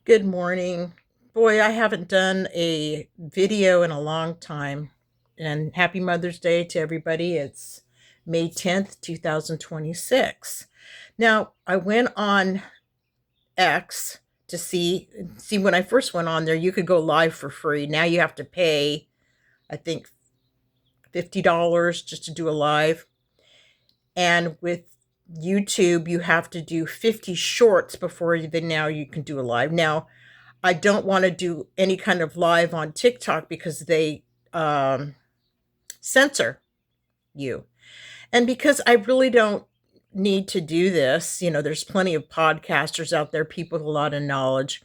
Good morning. Boy, I haven't done a video in a long time. And happy Mother's Day to everybody. It's May 10th, 2026. Now, I went on X to see when I first went on there, you could go live for free. Now you have to pay, I think, $50 just to do a live. And with YouTube, you have to do 50 shorts before now you can do a live. Now, I don't want to do any kind of live on TikTok because they um, censor you. And because I really don't need to do this, there's plenty of podcasters out there, people with a lot of knowledge.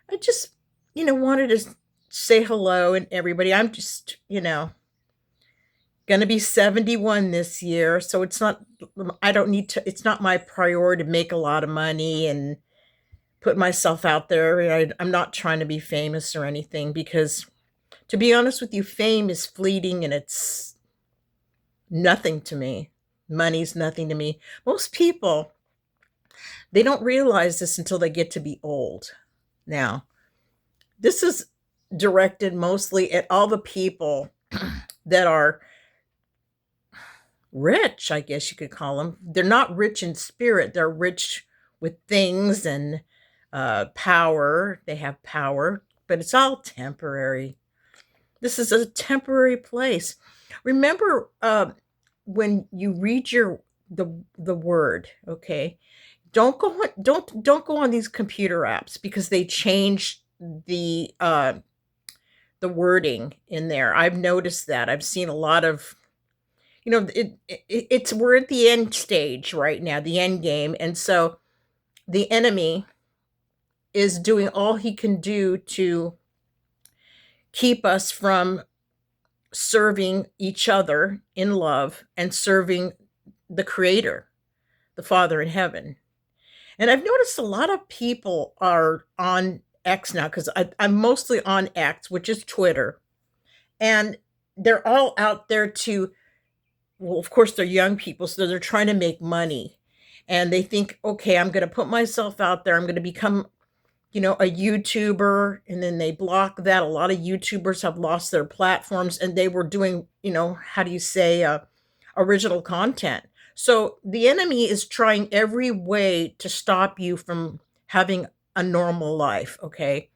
I just, wanted to say hello and everybody. I'm just, going to be 71 this year. So I don't need to, it's not my priority to make a lot of money and put myself out there. I'm not trying to be famous or anything because, to be honest with you, fame is fleeting and it's nothing to me. Money's nothing to me. Most people, they don't realize this until they get to be old. Now, this is directed mostly at all the people that are rich, I guess you could call them. They're not rich in spirit, they're rich with things and power. They have power, but it's all temporary. This is a temporary place. Remember, when you read the word, okay? Don't go on these computer apps because they change the wording in there. I've noticed that. I've seen a lot of, it's we're at the end stage right now, the end game, and so the enemy is doing all he can do to keep us from serving each other in love and serving the creator, the Father in heaven. And I've noticed a lot of people are on X now because I'm mostly on X, which is Twitter. And they're all out there to, well, of course, they're young people, so they're trying to make money. And they think, okay, I'm going to put myself out there. I'm going to become, a YouTuber, and then they block that. A lot of YouTubers have lost their platforms and they were doing, how do you say, original content. So the enemy is trying every way to stop you from having a normal life, okay?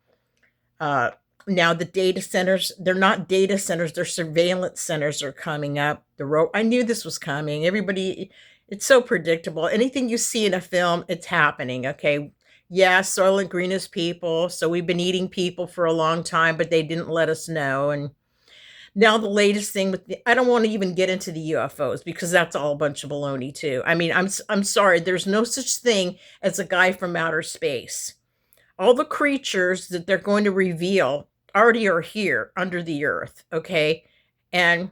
Uh, Now the data centers, they're not data centers, they're surveillance centers are coming up. I knew this was coming. Everybody, it's so predictable. Anything you see in a film, it's happening, okay? Yeah, Soylent Green is people, so we've been eating people for a long time, but they didn't let us know. And now the latest thing I don't want to even get into the UFOs because that's all a bunch of baloney too. I mean, I'm sorry, there's no such thing as a guy from outer space. All the creatures that they're going to reveal already are here under the earth, okay? And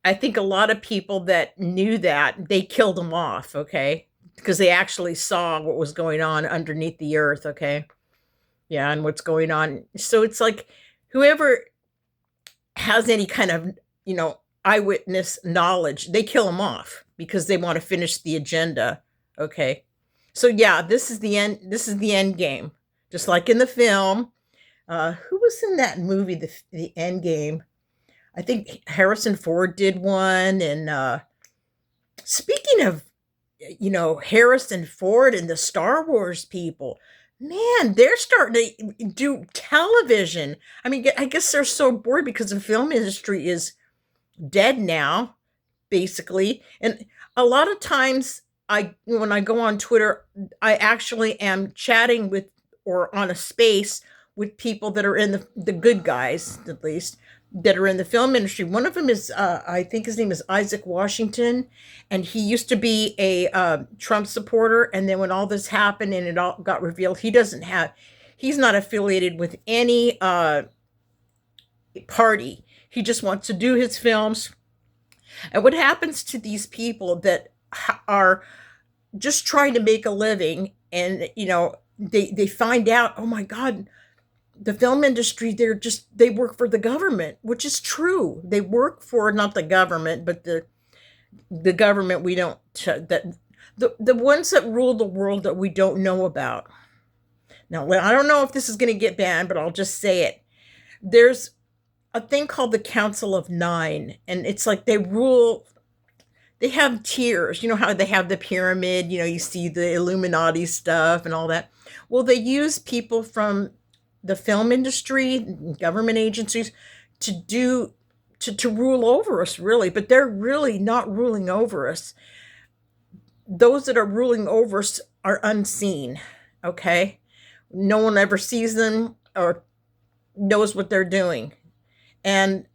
I think a lot of people that knew that, they killed them off, okay? Because they actually saw what was going on underneath the earth, okay? Yeah, and what's going on. So it's like whoever has any kind of, eyewitness knowledge, they kill them off because they want to finish the agenda, okay? So yeah, this is the end game. Just like in the film, who was in that movie, the End Game? I think Harrison Ford did one. And speaking of, Harrison Ford and the Star Wars people, man, they're starting to do television. I mean, I guess they're so bored because the film industry is dead now, basically. And a lot of times, when I go on Twitter, I actually am chatting with, or on a space with, people that are in the good guys, at least, that are in the film industry. One of them is, I think his name is Isaac Washington, and he used to be a Trump supporter. And then when all this happened and it all got revealed, he's not affiliated with any party. He just wants to do his films. And what happens to these people that are just trying to make a living, and they find out, oh my god, the film industry, they work for the government, which is true. They work for, not the government, but the government we don't, that the ones that rule the world that we don't know about. Now, I don't know if this is going to get banned, but I'll just say it. There's a thing called the Council of Nine, and it's like they rule. They have tiers. You know how they have the pyramid, you see the Illuminati stuff and all that. Well, they use people from the film industry, government agencies to do to rule over us, really, but they're really not ruling over us. Those that are ruling over us are unseen, okay? No one ever sees them or knows what they're doing. And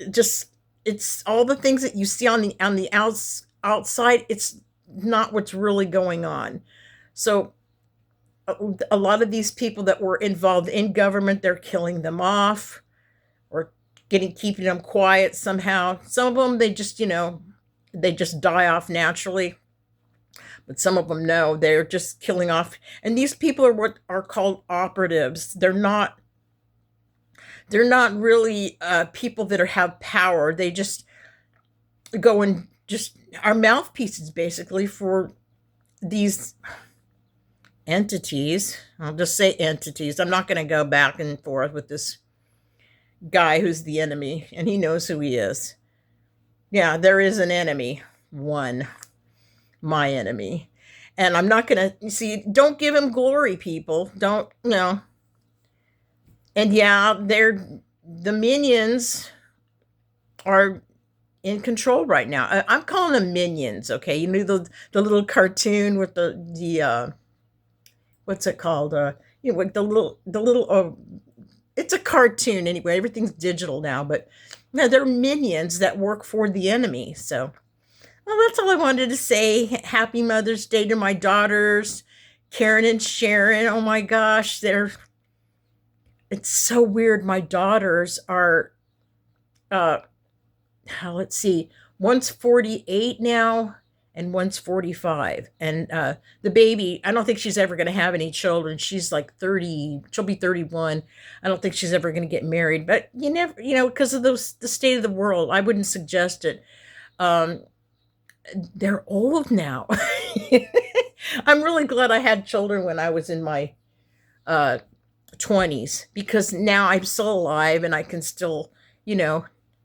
just it's all the things that you see on the outside, it's not what's really going on. So a lot of these people that were involved in government, they're killing them off or keeping them quiet somehow. Some of them, they just die off naturally. But some of them, no, they're just killing off. And these people are what are called operatives. They're not really people that have power. They just go and just are mouthpieces basically for these entities. I'll just say entities. I'm not going to go back and forth with this guy who's the enemy, and he knows who he is. Yeah, there is an enemy. One. My enemy. And I'm not going to see, don't give him glory, people. Don't, And yeah, the minions are in control right now. I'm calling them minions, okay? You know the little cartoon with the what's it called? With the little it's a cartoon anyway. Everything's digital now, but no, they're minions that work for the enemy. So, well, that's all I wanted to say. Happy Mother's Day to my daughters, Karen and Sharon. Oh my gosh, it's so weird. My daughters are let's see, one's 48 now and one's 45. And the baby, I don't think she's ever going to have any children. She's like 30, she'll be 31. I don't think she's ever going to get married, but you never, because of the state of the world, I wouldn't suggest it. They're old now. I'm really glad I had children when I was in my 20s, because now I'm still alive and I can still,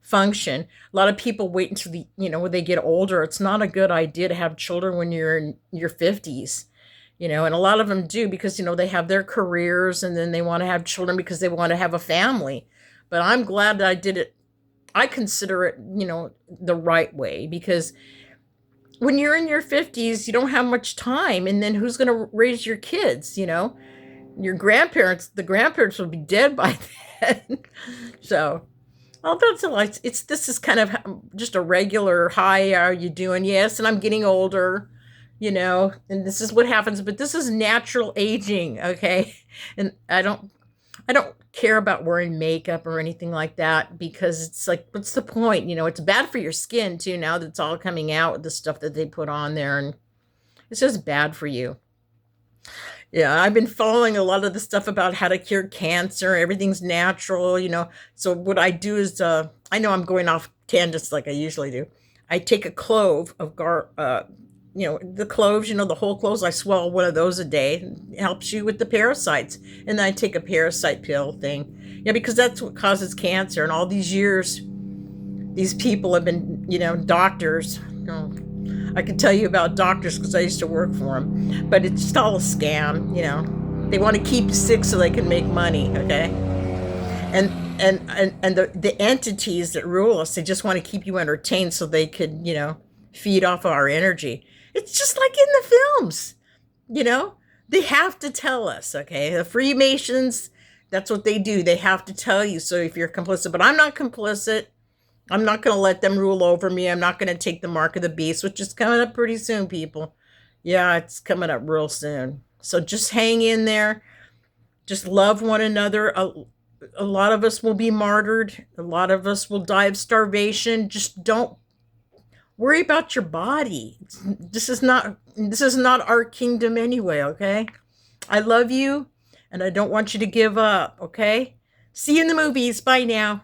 function. A lot of people wait until when they get older. It's not a good idea to have children when you're in your 50s, and a lot of them do because, they have their careers and then they want to have children because they want to have a family. But I'm glad that I did it. I consider it, the right way, because when you're in your 50s, you don't have much time. And then who's going to raise your kids, Your grandparents, the grandparents will be dead by then. So, well, that's all. This is kind of just a regular, hi, how are you doing? Yes, and I'm getting older, and this is what happens, but this is natural aging, okay? And I don't care about wearing makeup or anything like that, because it's like, what's the point? It's bad for your skin too, now that it's all coming out with the stuff that they put on there, and it's just bad for you. Yeah, I've been following a lot of the stuff about how to cure cancer. Everything's natural. So what I do is, I know I'm going off tangents like I usually do. I take a clove of the cloves, the whole cloves. I swallow one of those a day. It helps you with the parasites. And then I take a parasite pill thing. Yeah, because that's what causes cancer. And all these years, these people have been, doctors. I can tell you about doctors because I used to work for them, but it's all a scam. They want to keep you sick so they can make money. Okay, and the entities that rule us, they just want to keep you entertained so they could feed off our energy. It's just like in the films. They have to tell us. Okay, the Freemasons, that's what they do. They have to tell you. So if you're complicit, but I'm not complicit. I'm not going to let them rule over me. I'm not going to take the mark of the beast, which is coming up pretty soon, people. Yeah, it's coming up real soon. So just hang in there. Just love one another. A lot of us will be martyred. A lot of us will die of starvation. Just don't worry about your body. This is not our kingdom anyway, okay? I love you, and I don't want you to give up, okay? See you in the movies. Bye now.